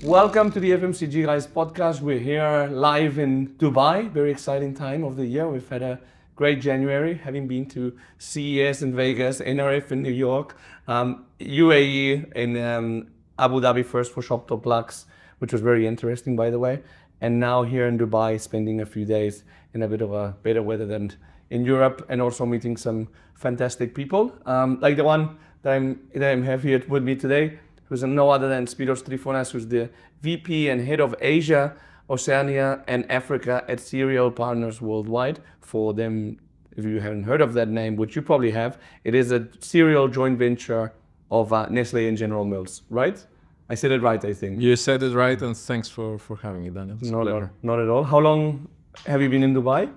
Welcome to the FMCG Guys podcast. We're here live in Dubai. Very exciting time of the year. We've had a great January, having been to CES in Vegas, NRF in New York, UAE in Abu Dhabi first for Shop Top Lux, which was very interesting, by the way. And now here in Dubai, spending a few days in a bit of a better weather than in Europe, and also meeting some fantastic people, like the one that I have here with me today, who's no other than Spryos Tryfonas, who's the VP and head of Asia, Oceania and Africa at Cereal Partners Worldwide. For them, if you haven't heard of that name, which you probably have, it is a cereal joint venture of Nestlé and General Mills, right? I said it right, I think. You said it right, and thanks for having me, Daniel. Not at all. How long have you been in Dubai?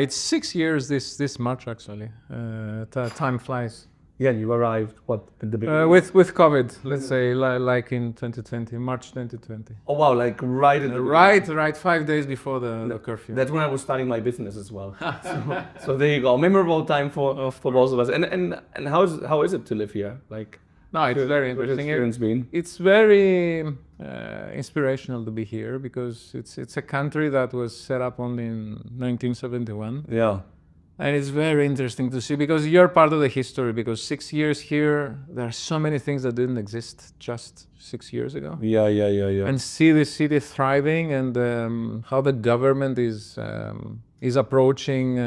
It's 6 years this March, actually. Time flies. Yeah, you arrived, what, at the beginning? With COVID, let's say, like in 2020, March 2020. Oh wow, like right at the Right, 5 days before the curfew. That's when I was starting my business as well. So there you go, memorable time for both of us. And how is it to live here? Like, no, it's very interesting. Experience been? It's very inspirational to be here because it's a country that was set up only in 1971. Yeah. And it's very interesting to see because you're part of the history, because 6 years here, there are so many things that didn't exist just 6 years ago. Yeah. And see the city thriving, and how the government is approaching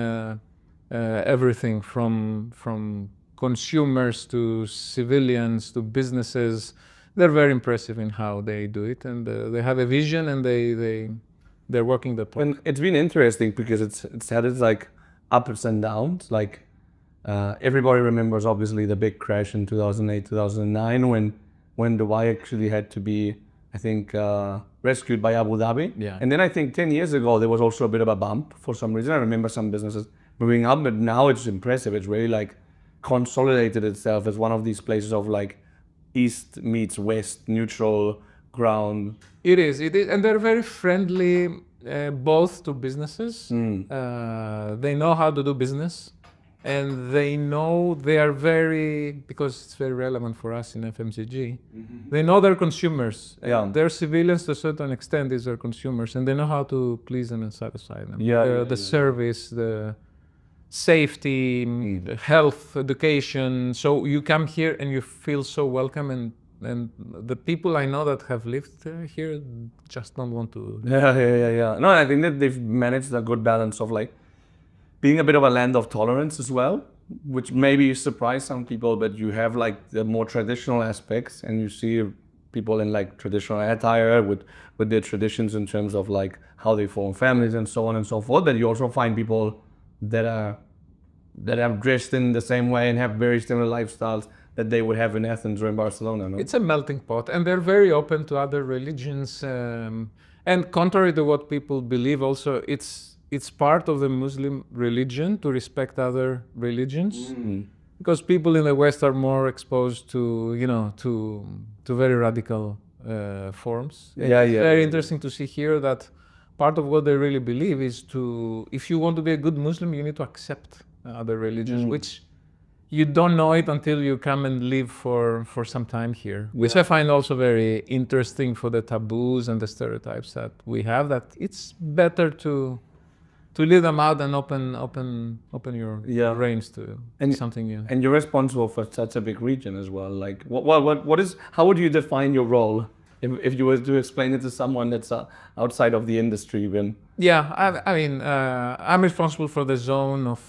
everything from consumers to civilians to businesses. They're very impressive in how they do it, and they have a vision, and they're working the plan. And it's been interesting because it's had its like ups and downs. Like everybody remembers obviously the big crash in 2008, 2009 when Dubai actually had to be, I think, rescued by Abu Dhabi. Yeah. And then I think 10 years ago there was also a bit of a bump for some reason. I remember some businesses moving up, but now it's impressive. It's really like consolidated itself as one of these places of like East meets West, neutral ground. It is, and they're very friendly. Both to businesses. They know how to do business, and they know they are because it's very relevant for us in FMCG. They know their consumers. Yeah. Their civilians to a certain extent is their consumers, and they know how to please them and satisfy them. The service, the safety, the health, education. So you come here and you feel so welcome, and the people I know that have lived here just don't want to. Yeah. No, I think that they've managed a good balance of like being a bit of a land of tolerance as well, which maybe surprise some people, but you have like the more traditional aspects, and you see people in like traditional attire with their traditions in terms of like how they form families and so on and so forth. But you also find people that are dressed in the same way and have very similar lifestyles that they would have in Athens or in Barcelona, no? It's a melting pot, and they're very open to other religions. And contrary to what people believe, also it's part of the Muslim religion to respect other religions, because people in the West are more exposed to very radical forms. Yeah. It's very interesting to see here that part of what they really believe is if you want to be a good Muslim, you need to accept other religions, which you don't know it until you come and live for some time here, which I find also very interesting for the taboos and the stereotypes that we have, that it's better to leave them out and open your range to something new. And you're responsible for such a big region as well. Like, how would you define your role if you were to explain it to someone that's outside of the industry even? Yeah, I mean, I'm responsible for the zone of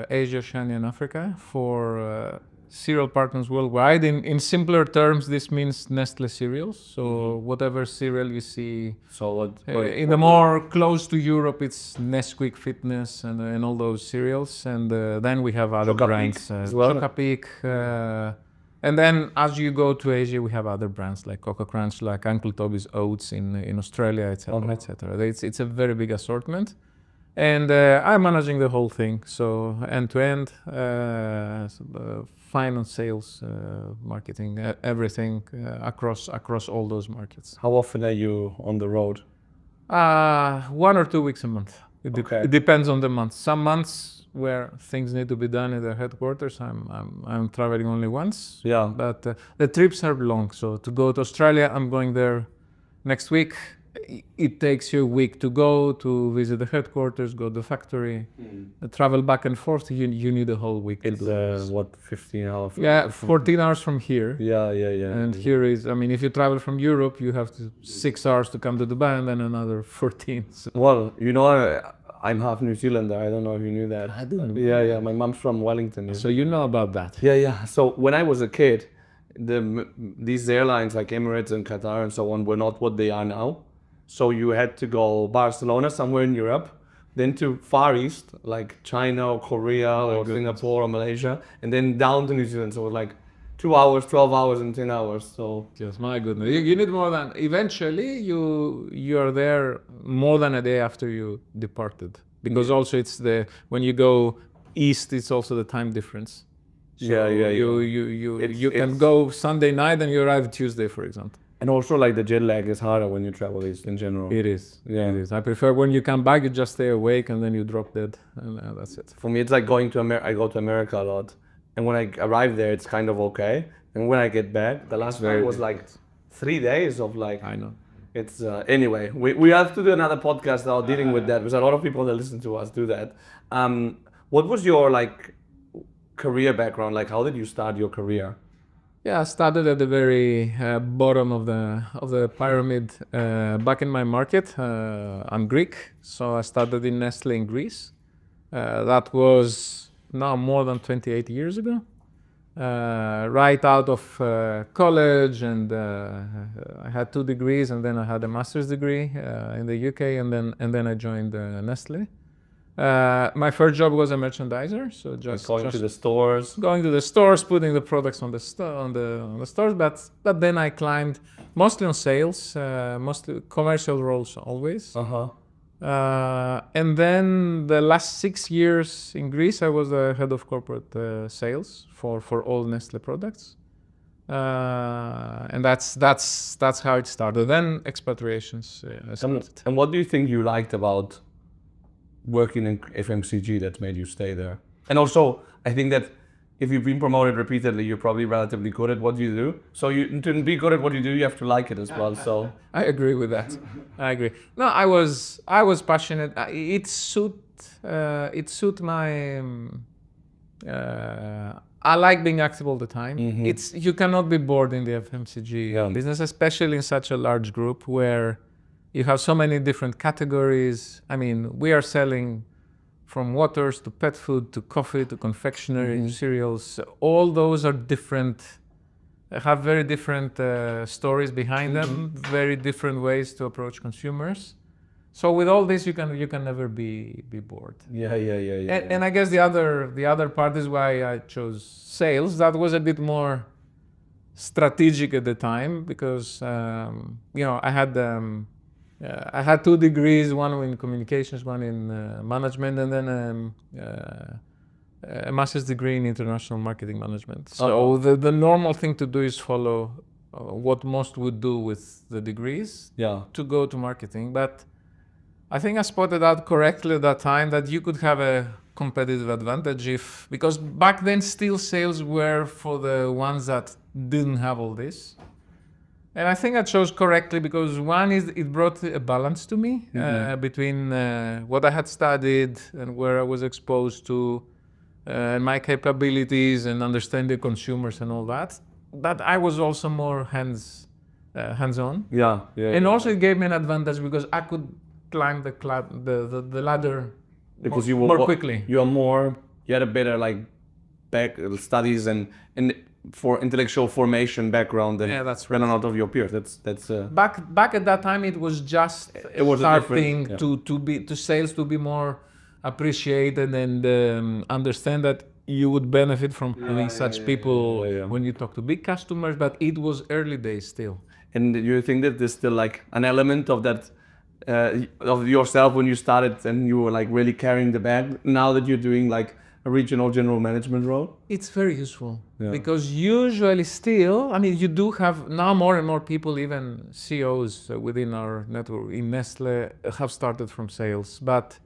Asia, Oceania and Africa for Cereal Partners Worldwide. In simpler terms, this means Nestlé cereals. So whatever cereal you see. So in the more close to Europe, it's Nesquik Fitness and all those cereals. And then we have other brands as well. Chocapic. And then as you go to Asia, we have other brands like Coco Crunch, like Uncle Toby's Oats in Australia, etc., etc. It's a very big assortment. And I'm managing the whole thing. So end-to-end, finance, sales, marketing, everything across all those markets. How often are you on the road? 1 or 2 weeks a month. It depends on the month. Some months where things need to be done at the headquarters, I'm traveling only once. Yeah. But the trips are long. So to go to Australia, I'm going there next week. It takes you a week to go to visit the headquarters, go to the factory, travel back and forth. You need a whole week to It's do this. what 15 hours? Yeah, 14 hours from here. Yeah. And here is, I mean, if you travel from Europe, you have 6 hours to come to Dubai and then another 14. So. Well, I'm half New Zealander. I don't know if you knew that. I didn't know. Yeah. My mom's from Wellington. So you know about that. Yeah. So when I was a kid, these airlines like Emirates and Qatar and so on were not what they are now. So you had to go Barcelona, somewhere in Europe, then to Far East, like China or Korea or Singapore or Malaysia, and then down to New Zealand. So it was like 2 hours, 12 hours, and 10 hours. So Yes, my goodness. You need more than, eventually you are there more than a day after you departed. Because also when you go east, it's also the time difference. So you can go Sunday night and you arrive Tuesday, for example. And also like the jet lag is harder when you travel east in general. It is. Yeah. It is. I prefer when you come back, you just stay awake and then you drop dead, and that's it. For me, it's like going to America. I go to America a lot, and when I arrive there, it's kind of okay. And when I get back, the last time was like 3 days of like. I know. It's anyway. We have to do another podcast now dealing with that, because a lot of people that listen to us do that. What was your like career background? Like, how did you start your career? Yeah, I started at the very bottom of the pyramid back in my market. I'm Greek, so I started in Nestlé in Greece. That was now more than 28 years ago. Right out of college, and I had 2 degrees, and then I had a master's degree in the UK, and then I joined Nestlé. My first job was a merchandiser, so just going to the stores. Going to the stores, putting the products on the stores, but then I climbed mostly on sales, mostly commercial roles always. And then the last 6 years in Greece, I was the head of corporate sales for all Nestlé products. And that's how it started. Then expatriations started. And what do you think you liked about working in FMCG that made you stay there? And also, I think that if you've been promoted repeatedly, you're probably relatively good at what you do. So to be good at what you do, you have to like it as well. So I agree with that. I agree. No, I was passionate. It suit my. I like being active all the time. Mm-hmm. You cannot be bored in the FMCG business, especially in such a large group where you have so many different categories. I mean, we are selling from waters to pet food to coffee to confectionery, cereals. All those are different, have very different stories behind them, very different ways to approach consumers. So with all this, you can never be bored. Yeah. And I guess the other part is why I chose sales. That was a bit more strategic at the time because I had 2 degrees, one in communications, one in management, and then a master's degree in international marketing management. So the normal thing to do is follow what most would do with the degrees to go to marketing. But I think I spotted out correctly at that time that you could have a competitive advantage because back then still sales were for the ones that didn't have all this. And I think I chose correctly because one is it brought a balance to me between what I had studied and where I was exposed to my capabilities and understanding consumers and all that. But I was also more hands-on. And also it gave me an advantage because I could climb the ladder because more quickly. You had a better back studies and for intellectual formation background than that's right. A lot of your peers. That's back at that time it was just starting to sales to be more appreciated and understand that you would benefit from having such people when you talk to big customers, but it was early days still. And do you think that there's still an element of that of yourself when you started and you were really carrying the bag now that you're doing a regional general management role? It's very useful because usually still, I mean, you do have now more and more people, even CEOs within our network in Nestlé have started from sales, but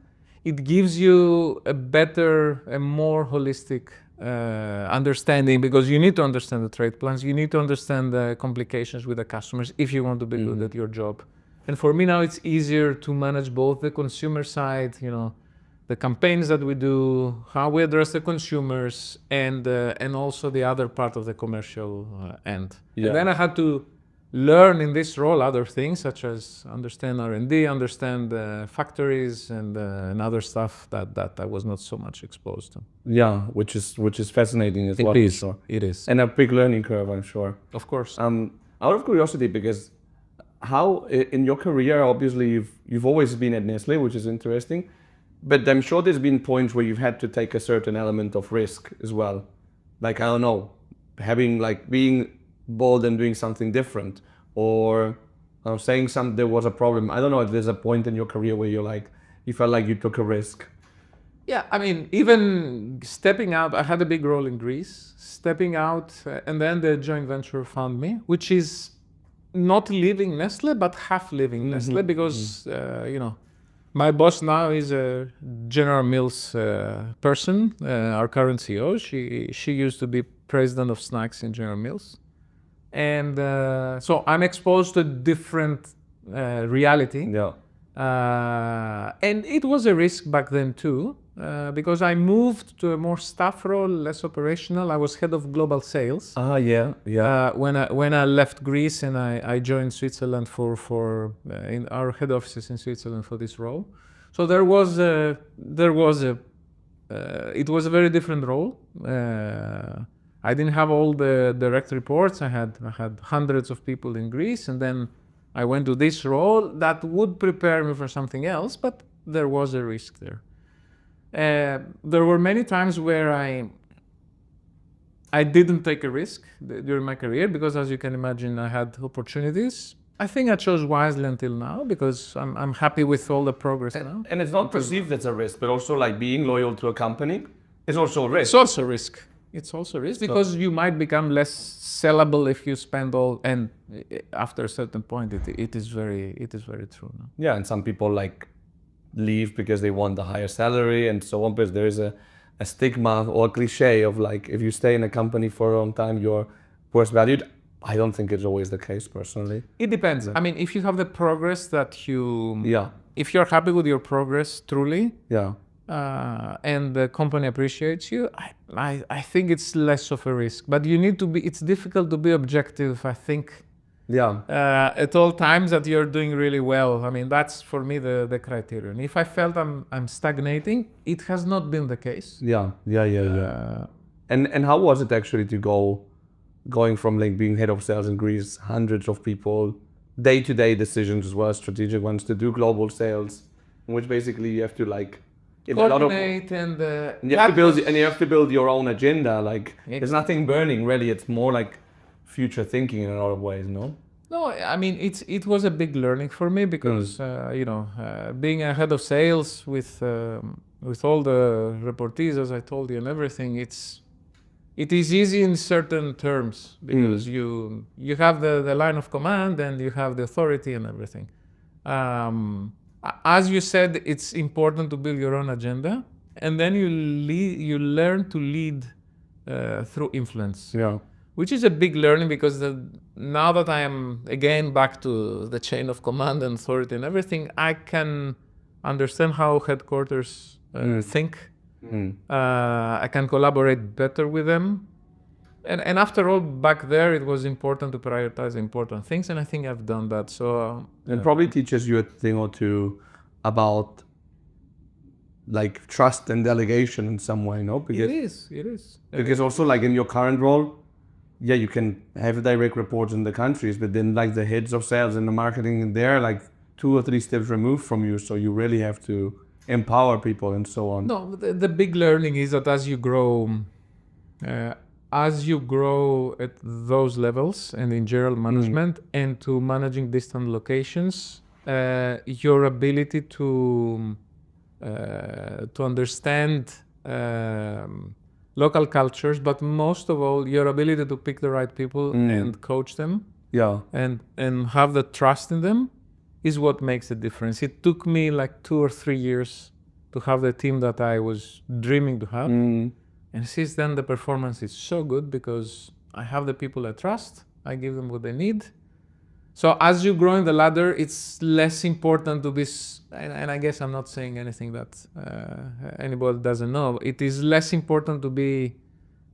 it gives you a better, a more holistic understanding, because you need to understand the trade plans, you need to understand the complications with the customers if you want to be good at your job. And for me now, it's easier to manage both the consumer side, the campaigns that we do, how we address the consumers, and also the other part of the commercial end. Yeah. And then I had to learn in this role other things, such as understand R&D, understand factories, and other stuff that I was not so much exposed to. Yeah, which is fascinating as well. It is. And a big learning curve, I'm sure. Of course. Out of curiosity, because how in your career, obviously you've always been at Nestlé, which is interesting, but I'm sure there's been points where you've had to take a certain element of risk as well. Like, I don't know, being bold and doing something different, or saying there was a problem. I don't know if there's a point in your career where you felt like you took a risk. Yeah, I mean, even stepping out, I had a big role in Greece, stepping out, and then the joint venture found me, which is not leaving Nestlé, but half leaving Nestlé, because, my boss now is a General Mills person, our current CEO. She used to be president of snacks in General Mills. And so I'm exposed to a different reality. Yeah. And it was a risk back then too, because I moved to a more staff role, less operational. I was head of global sales. Yeah. When I left Greece and I joined Switzerland in our head offices in Switzerland for this role. So it was a very different role. I didn't have all the direct reports. I had hundreds of people in Greece, and then I went to this role that would prepare me for something else, but there was a risk there. There were many times where I didn't take a risk during my career, because, as you can imagine, I had opportunities. I think I chose wisely until now, because I'm happy with all the progress now. And it's not perceived as a risk, but also like being loyal to a company is also a risk. It's also a risk. It's also a risk, because you might become less sellable if you spend and after a certain point, it is very true. No? Yeah, and some people leave because they want a higher salary and so on, but there is a stigma or a cliche of if you stay in a company for a long time, you're worse valued. I don't think it's always the case, personally. It depends. I mean, if you have the progress that Yeah. If you're happy with your progress truly, yeah. And the company appreciates you, I think it's less of a risk. But it's difficult to be objective, I think. Yeah. At all times that you're doing really well. I mean, that's for me the criterion. If I felt I'm stagnating, it has not been the case. Yeah. And how was it actually to going from being head of sales in Greece, hundreds of people, day-to-day decisions as well as strategic ones, to do global sales, in which basically you have to coordinate and you have to build your own agenda. There's nothing burning really. It's more future thinking in a lot of ways. No, I mean it was a big learning for me, because being a head of sales with all the reportees, as I told you, and everything, it is easy in certain terms, because you have the line of command and you have the authority and everything. As you said, it's important to build your own agenda, and then you learn to lead through influence. Yeah. Which is a big learning, because now that I am again back to the chain of command and authority and everything, I can understand how headquarters think. I can collaborate better with them. And after all, back there, it was important to prioritize important things, and I think I've done that. So it probably teaches you a thing or two about trust and delegation in some way, no? Because it is. Because also in your current role, yeah, you can have direct reports in the countries, but then the heads of sales and the marketing, they're 2 or 3 steps removed from you, so you really have to empower people and so on. No, the big learning is that as you grow at those levels and in general management and to managing distant locations, your ability to understand local cultures, but most of all, your ability to pick the right people and coach them, and have the trust in them, is what makes the difference. It took me 2 or 3 years to have the team that I was dreaming to have. And since then, the performance is so good because I have the people I trust. I give them what they need. So as you grow in the ladder, it's less important to be, and I guess I'm not saying anything that anybody doesn't know. It is less important to be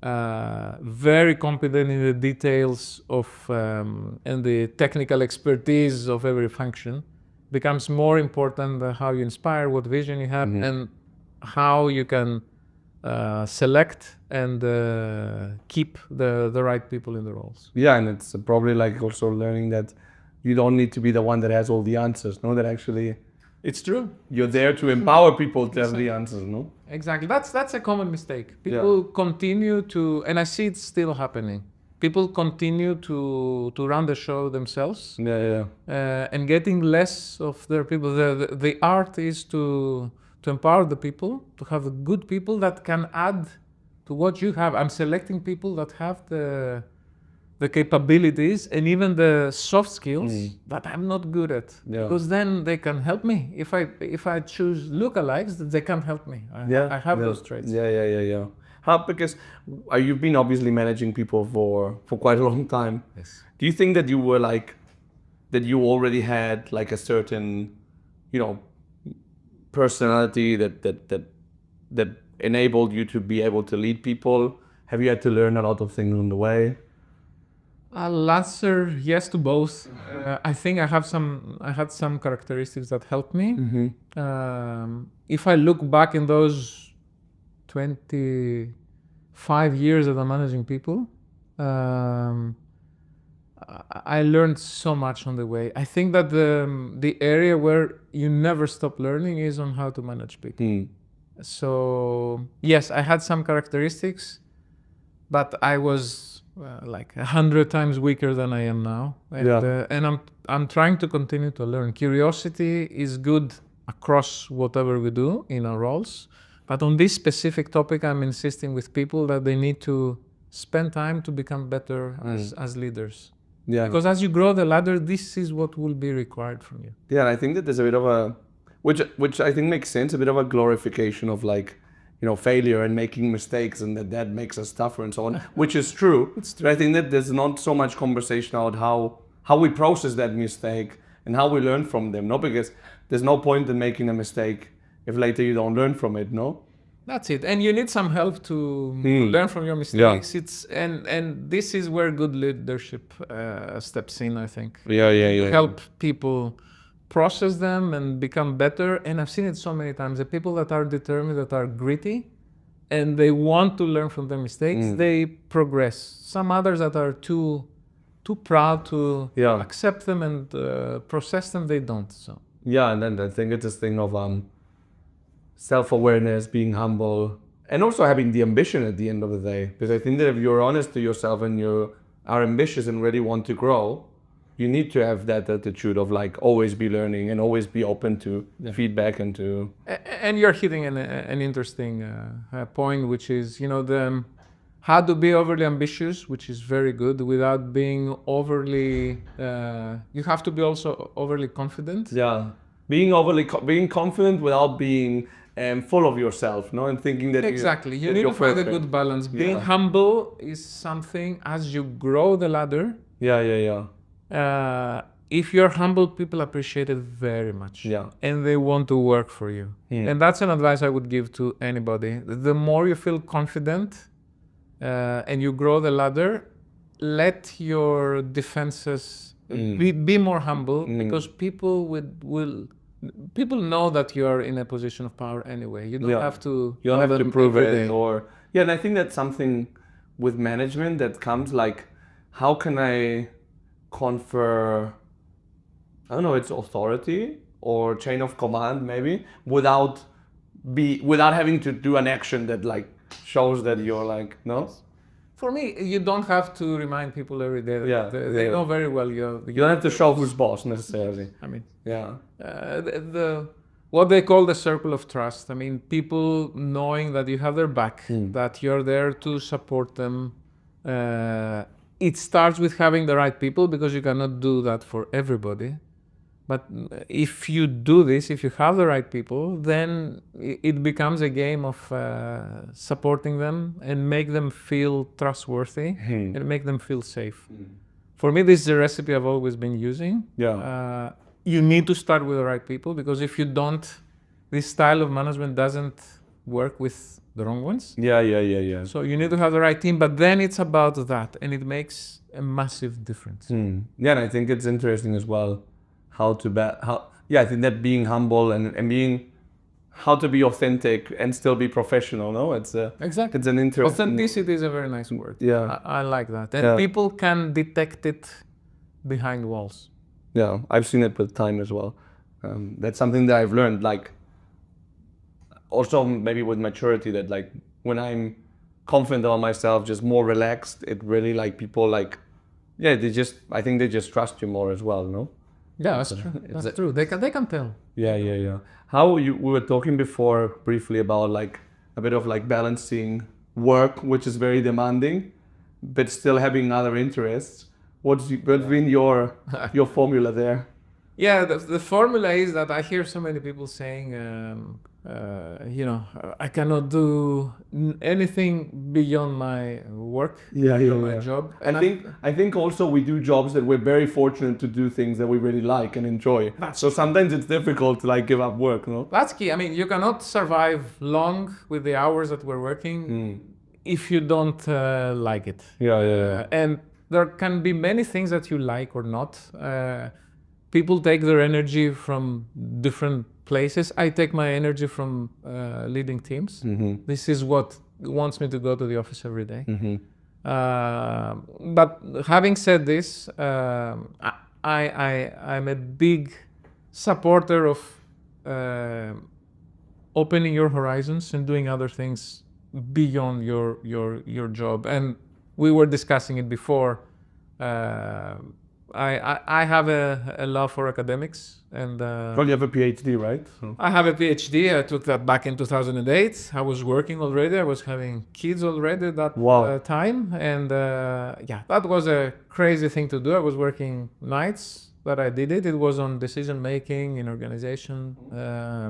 very competent in the details of and the technical expertise of every function. Becomes more important how you inspire, what vision you have, and how you can select and keep the right people in the roles. Yeah, and it's probably like also learning that you don't need to be the one that has all the answers. No, that actually It's true. you're there to empower people to have the answers. No. Exactly. That's a common mistake. People continue to, and I see it still happening. People continue to run the show themselves. Yeah. And getting less of their people. The art is to empower the people, to have good people that can add to what you have. I'm selecting people that have the capabilities and even the soft skills that I'm not good at. Yeah. Because then they can help me. If I choose lookalikes, they can't help me. I have those traits. Yeah. How, because you've been obviously managing people for quite a long time. Yes. Do you think that you were like, that you already had like a certain, personality that enabled you to be able to lead people? Have you had to learn a lot of things on the way? I'll answer yes to both. I think I had some characteristics that helped me. If I look back in those 25 years that I'm managing people, I learned so much on the way. I think that the area where you never stop learning is on how to manage people. So yes, I had some characteristics, but I was like 100 times weaker than I am now. And I'm trying to continue to learn. Curiosity is good across whatever we do in our roles. But on this specific topic, I'm insisting with people that they need to spend time to become better as leaders. Yeah. Because as you grow the ladder, this is what will be required from you. Yeah, and I think that there's a bit of a, which I think makes sense, a bit of a glorification of like, failure and making mistakes, and that makes us tougher and so on, which is true. But I think that there's not so much conversation about how we process that mistake and how we learn from them, no? Because there's no point in making a mistake if later you don't learn from it, no? That's it. And you need some help to learn from your mistakes. Yeah. And this is where good leadership steps in, I think. Yeah. Help people process them and become better. And I've seen it so many times. The people that are determined, that are gritty, and they want to learn from their mistakes, they progress. Some others that are too proud to accept them and process them, they don't. So. Yeah, and then I think it's this thing of self-awareness, being humble, and also having the ambition at the end of the day. Because I think that if you're honest to yourself and you are ambitious and really want to grow, you need to have that attitude of like always be learning and always be open to feedback and to... And you're hitting an interesting point, which is, how to be overly ambitious, which is very good, without being overly... you have to be also overly confident. Yeah, being confident without being full of yourself, no, and thinking that exactly. You need to find a good balance. Being humble is something as you grow the ladder. Yeah. If you're humble, people appreciate it very much. Yeah. And they want to work for you. And that's an advice I would give to anybody. The more you feel confident and you grow the ladder, let your defenses be more humble, because people people know that you are in a position of power anyway. You don't have to. You don't have to prove it, and I think that's something with management that comes like, how can I confer, I don't know, it's authority or chain of command maybe, without having to do an action that like shows that you're like, no? For me, you don't have to remind people every day. They know very well you don't have to show who's boss necessarily. I mean, what they call the circle of trust. I mean, people knowing that you have their back, that you're there to support them. It starts with having the right people, because you cannot do that for everybody. But if you do this, if you have the right people, then it becomes a game of supporting them and make them feel trustworthy and make them feel safe. For me, this is a recipe I've always been using. Yeah. You need to start with the right people, because if you don't, this style of management doesn't work with the wrong ones. Yeah. So you need to have the right team, but then it's about that, and it makes a massive difference. Yeah, and I think it's interesting as well I think that being humble and being how to be authentic and still be professional. No, Exactly. It's an interesting. Authenticity is a very nice word. Yeah. I like that, and people can detect it behind walls. Yeah, I've seen it with time as well. That's something that I've learned. Like, also maybe with maturity, that like when I'm confident about myself, just more relaxed, it really like people like, yeah, I think they just trust you more as well. No. Yeah, that's true. That's true. They can tell. Yeah. We were talking before briefly about like a bit of like balancing work, which is very demanding, but still having other interests. What's been your formula there? Yeah, the formula is that I hear so many people saying, I cannot do anything beyond my work, my job. And I think also we do jobs that we're very fortunate to do things that we really like and enjoy. So sometimes it's difficult to like give up work, no? That's key. I mean, you cannot survive long with the hours that we're working if you don't like it. Yeah. And there can be many things that you like or not. People take their energy from different places. I take my energy from leading teams. This is what wants me to go to the office every day. But having said this, I'm a big supporter of opening your horizons and doing other things beyond your job. And we were discussing it before. I have a love for academics, and Well, you have a PhD, right? So. I have a PhD. I took that back in 2008. I was working already. I was having kids already at that time, and that was a crazy thing to do. I was working nights, but I did it. It was on decision making in organization.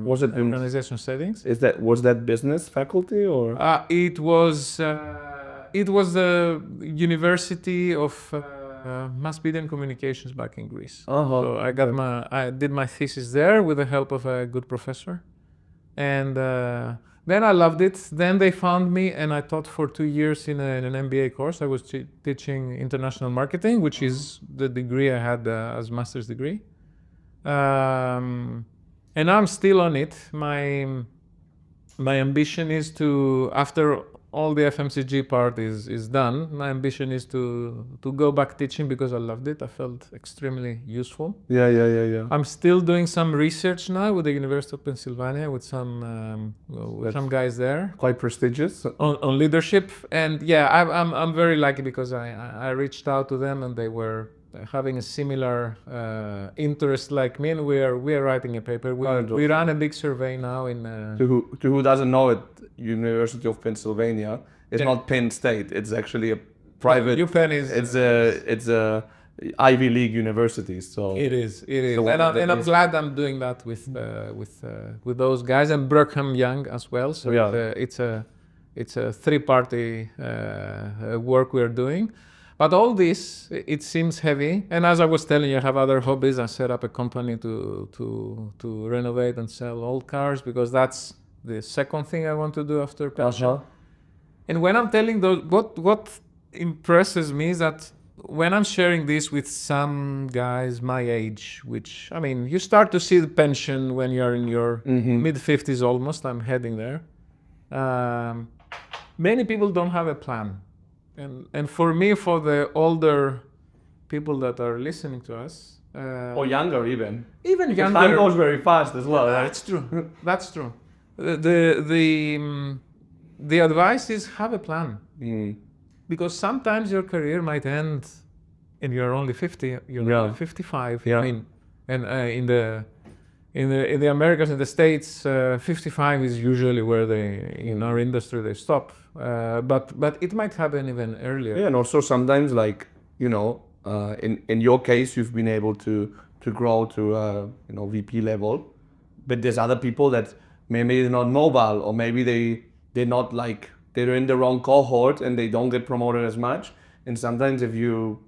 Was it in organization settings? Was that business faculty or? It was the University of Mass Media and Communications back in Greece. So I did my thesis there with the help of a good professor, and then I loved it. Then they found me, and I taught for 2 years in an MBA course. I was teaching international marketing, which is the degree I had as master's degree, and I'm still on it. My ambition is to, after all the FMCG part is done, my ambition is to go back teaching, because I loved it. I felt extremely useful. Yeah. I'm still doing some research now with the University of Pennsylvania with some guys there. Quite prestigious. On leadership. And yeah, I'm very lucky, because I reached out to them and they were having a similar interest like me, and we are writing a paper. We ran a big survey now in. To who doesn't know it, University of Pennsylvania is not Penn State. It's actually a private. UPenn is. It's a Ivy League university. So it is. And I'm glad I'm doing that with those guys, and Brigham Young as well. So it's a three-party work we're doing. But all this, it seems heavy. And as I was telling you, I have other hobbies. I set up a company to renovate and sell old cars, because that's the second thing I want to do after pension. And when I'm telling those, what impresses me is that when I'm sharing this with some guys my age, which, I mean, you start to see the pension when you're in your mid-50s almost. I'm heading there. Many people don't have a plan. And for me, for the older people that are listening to us, or younger even younger, time goes very fast as well. That's true. That's true. The advice is have a plan, because sometimes your career might end, and you're only 50. You're only 55. Yeah. I mean, and in the Americas, in the States, 55 is usually where in our industry they stop. But it might happen even earlier. Yeah, and also sometimes, like, in your case, you've been able to to grow to VP level. But there's other people that maybe they're not mobile, or maybe they're not like, they're in the wrong cohort and they don't get promoted as much. And sometimes if you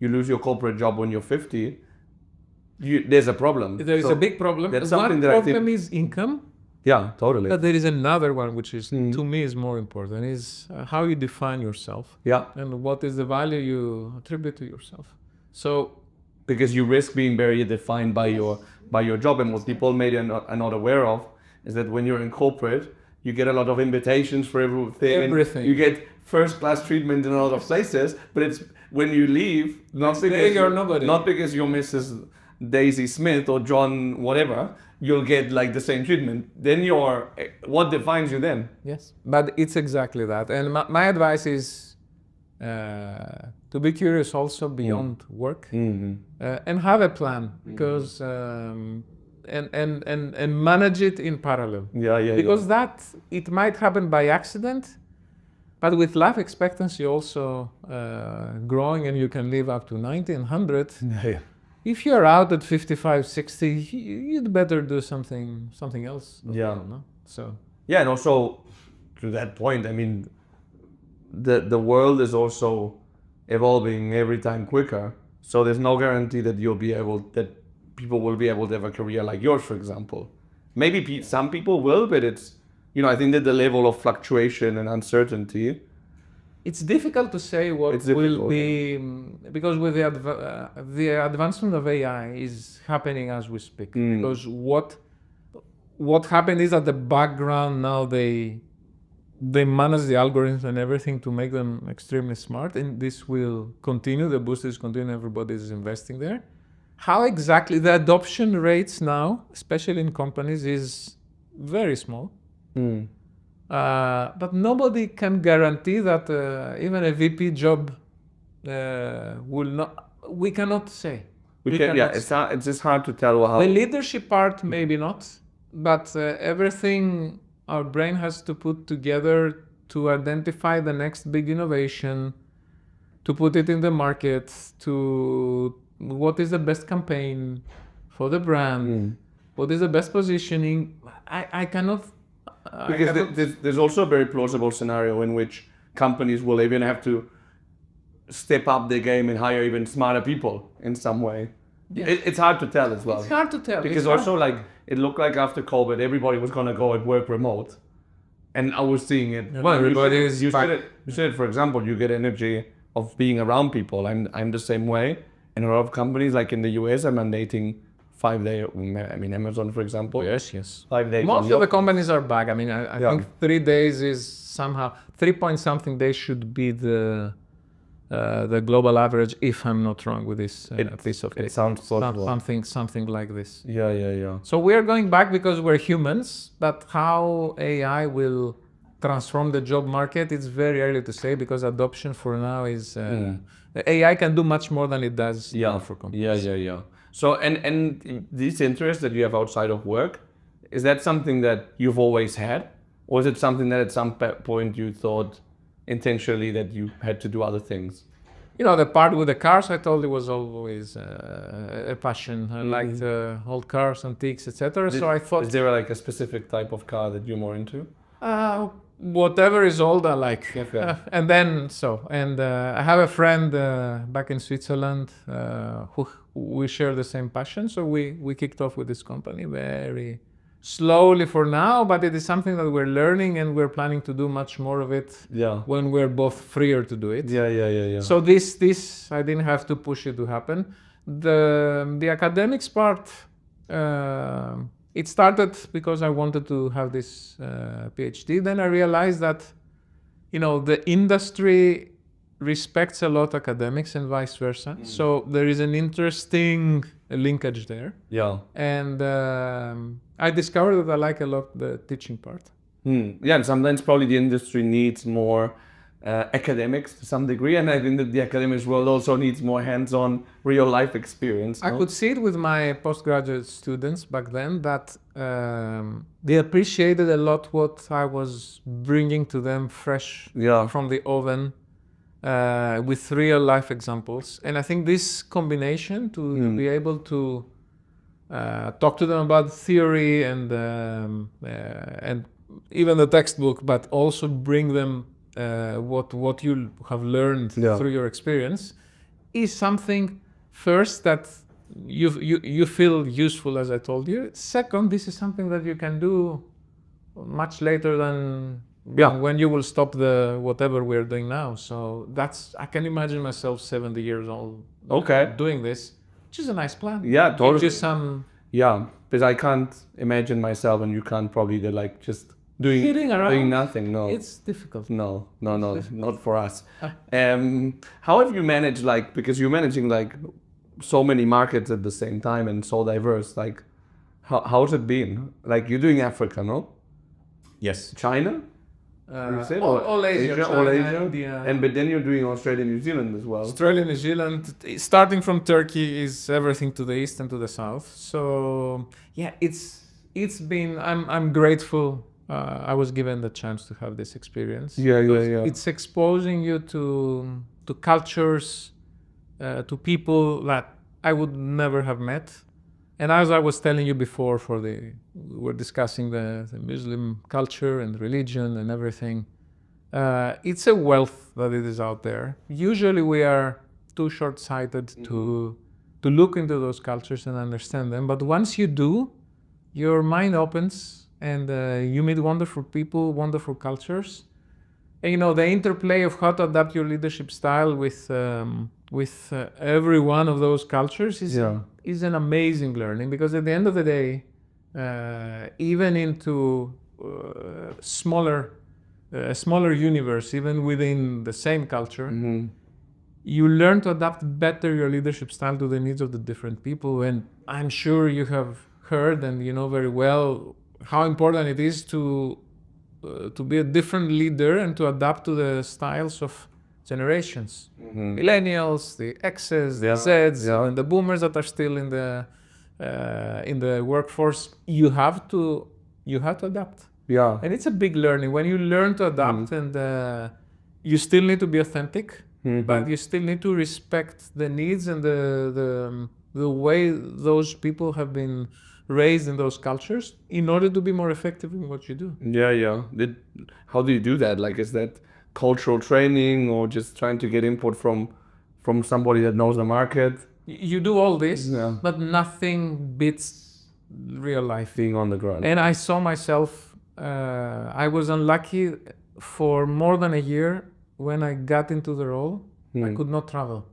lose your corporate job when you're 50, there's a problem. There is a big problem. That's One something that problem is income. Yeah, totally. But there is another one which is to me is more important, is how you define yourself. Yeah. And what is the value you attribute to yourself. So because you risk being very defined by your job, and what people maybe are not aware of is that when you're in corporate, you get a lot of invitations for everything. You get first class treatment in a lot of places, but it's when you leave, not because you're Mrs. Daisy Smith or John whatever, you'll get like the same treatment. Then what defines you then? Yes, but it's exactly that. And my advice is to be curious also beyond work, and have a plan, because and manage it in parallel. Because that it might happen by accident, but with life expectancy also growing, and you can live up to 90 and 100. If you're out at 55, 60, you'd better do something else. No? So and also to that point, I mean, the world is also evolving every time quicker. So there's no guarantee that people will be able to have a career like yours, for example. Maybe some people will, but it's, I think that the level of fluctuation and uncertainty. It's difficult to say what will be, because with the advancement of AI is happening as we speak. Because what happened is that the background now they manage the algorithms and everything to make them extremely smart, and this will continue. The boost is continuing. Everybody is investing there. How exactly the adoption rates now, especially in companies, is very small. But nobody can guarantee that even a VP job will not. We cannot say. It's just hard to tell how. The leadership part maybe not, but everything our brain has to put together to identify the next big innovation, to put it in the market, to what is the best campaign for the brand, what is the best positioning. I cannot. Because there's also a very plausible scenario in which companies will even have to step up their game and hire even smarter people in some way. Yeah. It's hard to tell as well. It's hard to tell. Because also it looked like after COVID, everybody was going to go and work remote. And I was seeing it. Well, everybody is. You said it, for example, you get energy of being around people. I'm the same way. And a lot of companies, like in the US, are mandating 5 days. I mean, Amazon, for example. Yes. 5 days. Most of the companies are back. I mean, I think 3 days is somehow 3-point-something days should be the global average, if I'm not wrong with this piece of it sounds plausible. Something like this. Yeah. So we're going back because we're humans, but how AI will transform the job market, it's very early to say, because adoption for now is AI can do much more than it does for companies. Yeah. So and this interest that you have outside of work, is that something that you've always had, or is it something that at some point you thought intentionally that you had to do other things? The part with the cars, I told you, was always a passion. I liked old cars, antiques, etc. So I thought. Is there like a specific type of car that you're more into? Whatever is old, I like. Okay. I have a friend back in Switzerland who we share the same passion. So we kicked off with this company very slowly for now, but it is something that we're learning, and we're planning to do much more of it when we're both freer to do it. Yeah. So this I didn't have to push it to happen. The academics part, it started because I wanted to have this PhD. Then I realized that, the industry respects a lot academics and vice versa. So there is an interesting linkage there. Yeah. And I discovered that I like a lot the teaching part. Yeah, and sometimes probably the industry needs more academics to some degree, and I think that the academics world also needs more hands-on real life experience. I could see it with my postgraduate students back then, that they appreciated a lot what I was bringing to them fresh from the oven, with real life examples. And I think this combination to be able to talk to them about theory and even the textbook, but also bring them what you have learned through your experience, is something first that you feel useful, as I told you. Second, this is something that you can do much later than when you will stop the whatever we're doing now. So I can imagine myself 70 years old doing this, which is a nice plan. Yeah, totally. Just some because I can't imagine myself, and you can't probably like just doing nothing. No, it's difficult. No, not for us. How have you managed, like, because you're managing like so many markets at the same time and so diverse, like how's it been? Like, you're doing Africa, no? Yes. China? All Asia, China, India. But then you're doing Australia, New Zealand as well. Australia, New Zealand, starting from Turkey, is everything to the east and to the south. So yeah, it's been. I'm grateful. I was given the chance to have this experience. Yeah. It's exposing you to cultures, to people that I would never have met. And as I was telling you before, we were discussing the Muslim culture and religion and everything. It's a wealth that it is out there. Usually we are too short-sighted to look into those cultures and understand them. But once you do, your mind opens and you meet wonderful people, wonderful cultures. And the interplay of how to adapt your leadership style with every one of those cultures is an amazing learning, because at the end of the day, even into smaller universe, even within the same culture, you learn to adapt better your leadership style to the needs of the different people. And I'm sure you have heard and you know very well how important it is to be a different leader and to adapt to the styles of generations. Millennials, the X's, the Z's, and the boomers that are still in the workforce. You have to adapt. Yeah. And it's a big learning when you learn to adapt, and you still need to be authentic, but you still need to respect the needs and the way those people have been raised in those cultures in order to be more effective in what you do. Yeah. How do you do that? Like, is that cultural training or just trying to get input from somebody that knows the market? You do all this, but nothing beats real life. Being on the ground. And I saw myself, I was unlucky for more than a year. When I got into the role, I could not travel.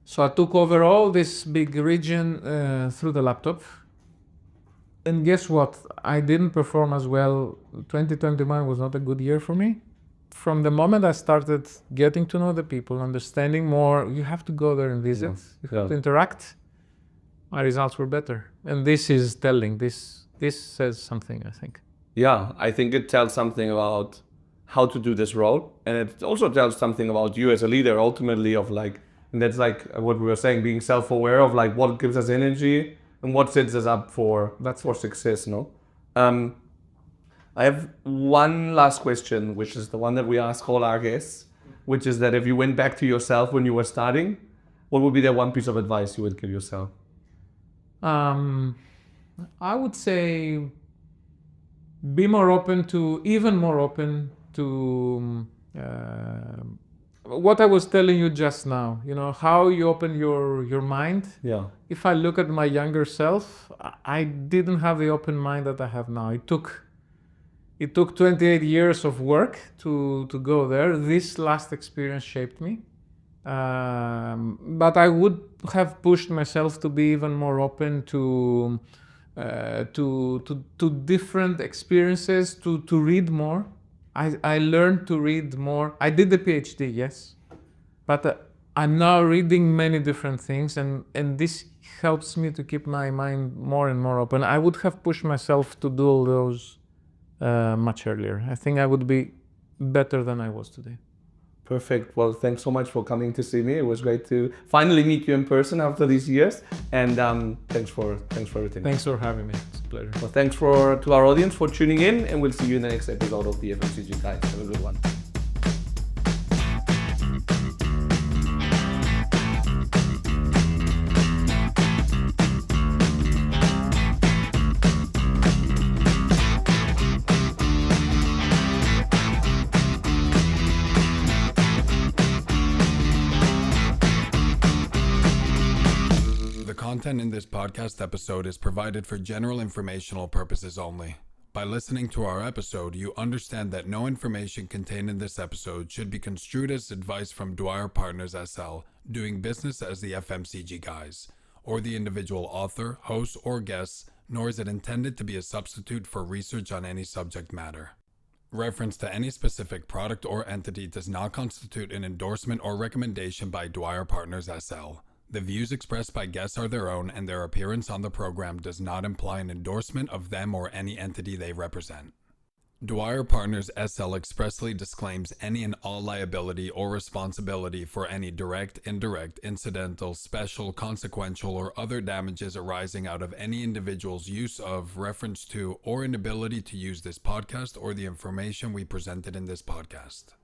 So I took over all this big region through the laptop. And guess what? I didn't perform as well. 2021 was not a good year for me. From the moment I started getting to know the people, understanding more, you have to go there and visit, you have to interact, my results were better. And this is telling, this says something, I think. Yeah, I think it tells something about how to do this role. And it also tells something about you as a leader, ultimately, of like, and that's like what we were saying, being self-aware of like what gives us energy and what sets us up for success, no? I have one last question, which is the one that we ask all our guests, which is that if you went back to yourself when you were starting, what would be that one piece of advice you would give yourself? I would say be even more open to what I was telling you just now, how you open your mind. Yeah. If I look at my younger self, I didn't have the open mind that I have now. It took 28 years of work to go there. This last experience shaped me. But I would have pushed myself to be even more open to different experiences, to read more. I learned to read more. I did the PhD, yes, but I'm now reading many different things, and this helps me to keep my mind more and more open. I would have pushed myself to do all those much earlier. I think I would be better than I was today. Perfect. Well, thanks so much for coming to see me. It was great to finally meet you in person after these years. And thanks for everything. Thanks for having me. It's a pleasure. Well, thanks to our audience for tuning in, and we'll see you in the next episode of the FMCG Guys. Have a good one. content in this podcast episode is provided for general informational purposes only. By listening to our episode, you understand that no information contained in this episode should be construed as advice from Dwyer Partners SL, doing business as the FMCG guys, or the individual author, host, or guests, nor is it intended to be a substitute for research on any subject matter. Reference to any specific product or entity does not constitute an endorsement or recommendation by Dwyer Partners SL. The views expressed by guests are their own, and their appearance on the program does not imply an endorsement of them or any entity they represent. Dwyer Partners SL expressly disclaims any and all liability or responsibility for any direct, indirect, incidental, special, consequential, or other damages arising out of any individual's use of, reference to, or inability to use this podcast or the information we presented in this podcast.